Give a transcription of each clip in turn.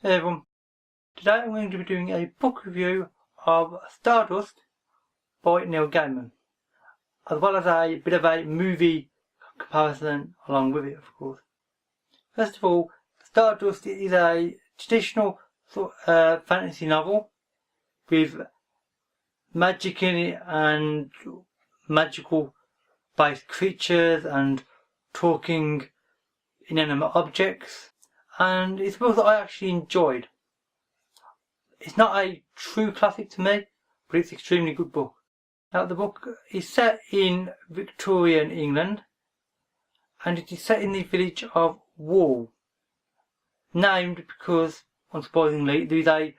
Hey everyone, today I'm going to be doing a book review of Stardust by Neil Gaiman, as well as a bit of a movie comparison along with it, of course. First of all, Stardust is a traditional fantasy novel with magic in it and magical based creatures and talking inanimate objects, and it's a book that I actually enjoyed. It's not a true classic to me, but it's an extremely good book. Now, the book is set in Victorian England, and it is set in the village of Wall, named because, unsurprisingly, there is a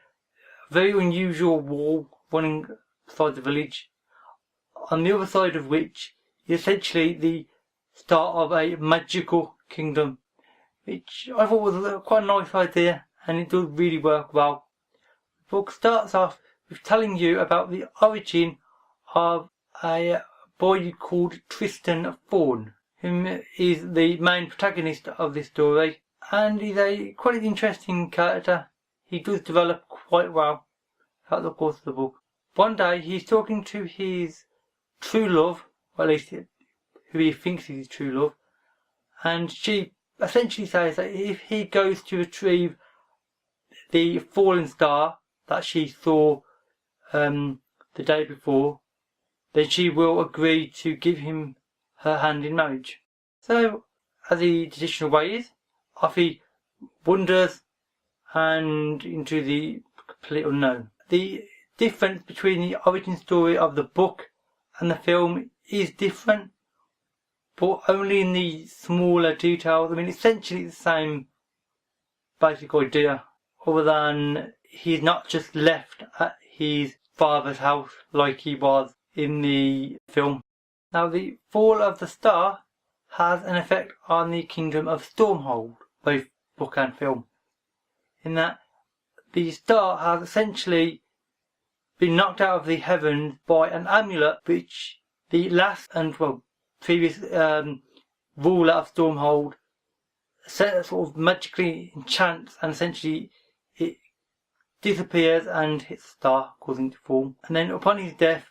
very unusual wall running beside the village, on the other side of which is essentially the start of a magical kingdom, which I thought was quite a nice idea, and it does really work well. The book starts off with telling you about the origin of a boy called Tristan Thorn, who is the main protagonist of this story, and is a quite interesting character. He does develop quite well throughout the course of the book. One day he's talking to his true love, or at least who he thinks is his true love, and she essentially says that if he goes to retrieve the fallen star that she saw the day before, then she will agree to give him her hand in marriage. So, as the traditional way is, off he wanders and into the complete unknown. The difference between the origin story of the book and the film is different, but only in the smaller details. I mean, essentially it's the same basic idea, other than he's not just left at his father's house like he was in the film. Now, the fall of the star has an effect on the kingdom of Stormhold, both book and film, in that the star has essentially been knocked out of the heavens by an amulet which the last and previous ruler of Stormhold sort of magically enchants, and essentially it disappears and hits the star, causing it to fall. And then upon his death,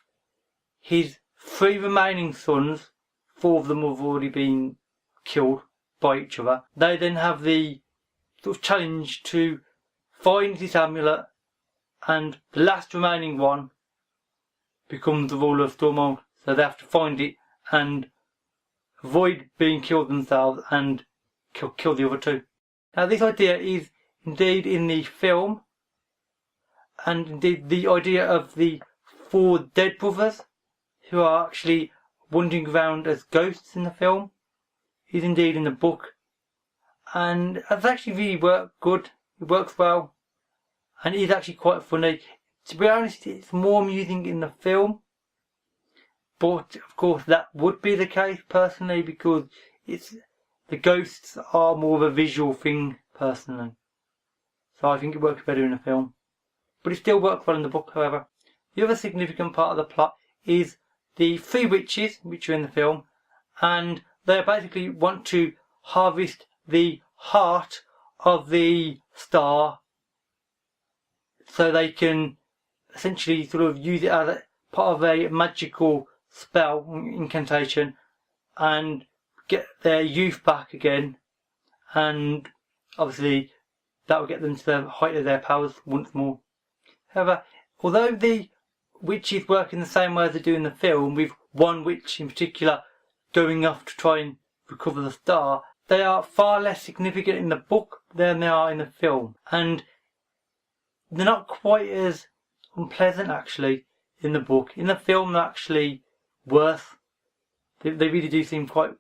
his three remaining sons, four of them have already been killed by each other, they then have the sort of challenge to find this amulet, and the last remaining one becomes the ruler of Stormhold. So they have to find it and avoid being killed themselves and kill the other two. Now, this idea is indeed in the film, and indeed the idea of the four dead brothers who are actually wandering around as ghosts in the film is indeed in the book, and it's actually really worked good. It works well, and it is actually quite funny. To be honest, it's more amusing in the film, but of course that would be the case personally, because the ghosts are more of a visual thing personally. So I think it works better in the film. But it still works well in the book, however. The other significant part of the plot is the three witches, which are in the film, and they basically want to harvest the heart of the star so they can essentially sort of use it as a part of a magical spell, incantation, and get their youth back again, and obviously that will get them to the height of their powers once more. However, although the witches work in the same way as they do in the film, with one witch in particular going off to try and recover the star, they are far less significant in the book than they are in the film, and they're not quite as unpleasant actually in the book. In the film they're actually worse. They really do seem quite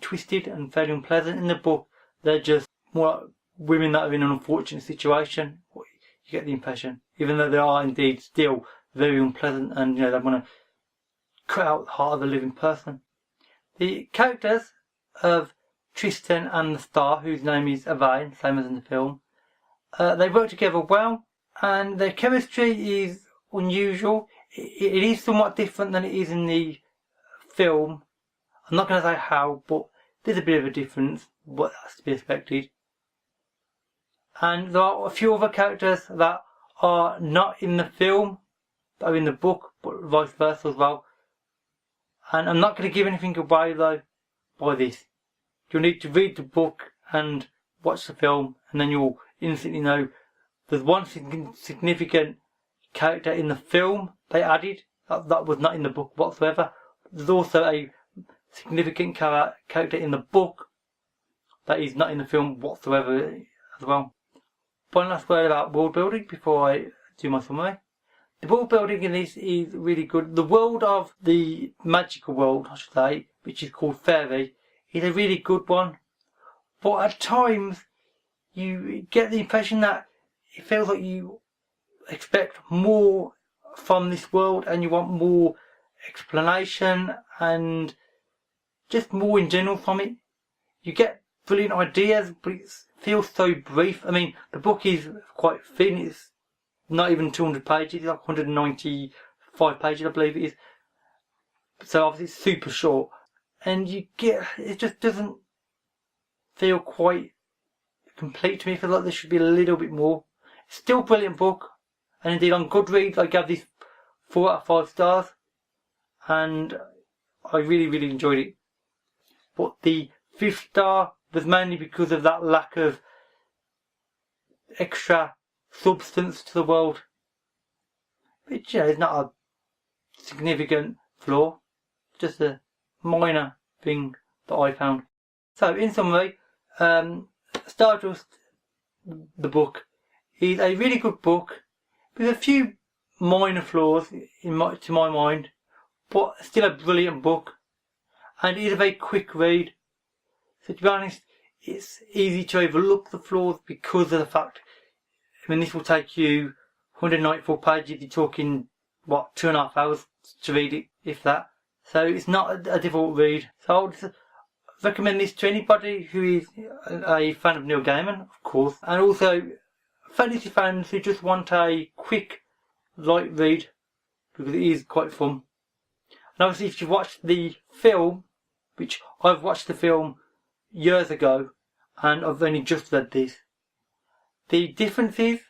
twisted and fairly unpleasant. In the book they're just more like women that are in an unfortunate situation. You get the impression, even though they are indeed still very unpleasant, and they want to cut out the heart of a living person. The characters of Tristan and the star, whose name is Avain, same as in the film, they work together well, and their chemistry is unusual. It is somewhat different than it is in the film. I'm not going to say how, but there's a bit of a difference, but that's to be expected. And there are a few other characters that are not in the film, that are in the book, but vice versa as well. And I'm not going to give anything away though by this. You'll need to read the book and watch the film, and then you'll instantly know there's one significant character in the film they added that was not in the book whatsoever. There's also a significant character in the book that is not in the film whatsoever as well. One last word about world building before I do my summary. The world building in this is really good. The world of the magical world, I should say, which is called Fairy, is a really good one. But at times, you get the impression that it feels like you expect more from this world and you want more explanation and just more in general from it. You get brilliant ideas, but it feels so brief. I mean, the book is quite thin. It's not even 200 pages. It's like 195 pages, I believe it is. So obviously it's super short. And it just doesn't feel quite complete to me. I feel like there should be a little bit more. It's still a brilliant book. And indeed on Goodreads I gave this 4 out of 5 stars. And I really, really enjoyed it. But the 5th star was mainly because of that lack of extra substance to the world. Which, is not a significant flaw. Just a minor thing that I found. So, in summary, Stardust, the book, is a really good book with a few minor flaws to my mind, but still a brilliant book, and it is a very quick read. So to be honest, it's easy to overlook the flaws because of the fact, this will take you 194 pages, you're talking, 2.5 hours to read it, if that. So it's not a difficult read. So I would recommend this to anybody who is a fan of Neil Gaiman, of course, and also fantasy fans who just want a quick, light read, because it is quite fun. And obviously if you've watched the film, which I've watched the film years ago, and I've only just read this, the differences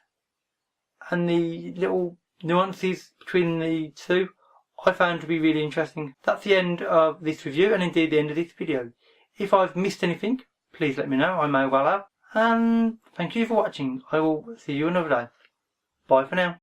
and the little nuances between the two I found to be really interesting. That's the end of this review, and indeed the end of this video. If I've missed anything, please let me know, I may well have. And thank you for watching. I will see you another day. Bye for now.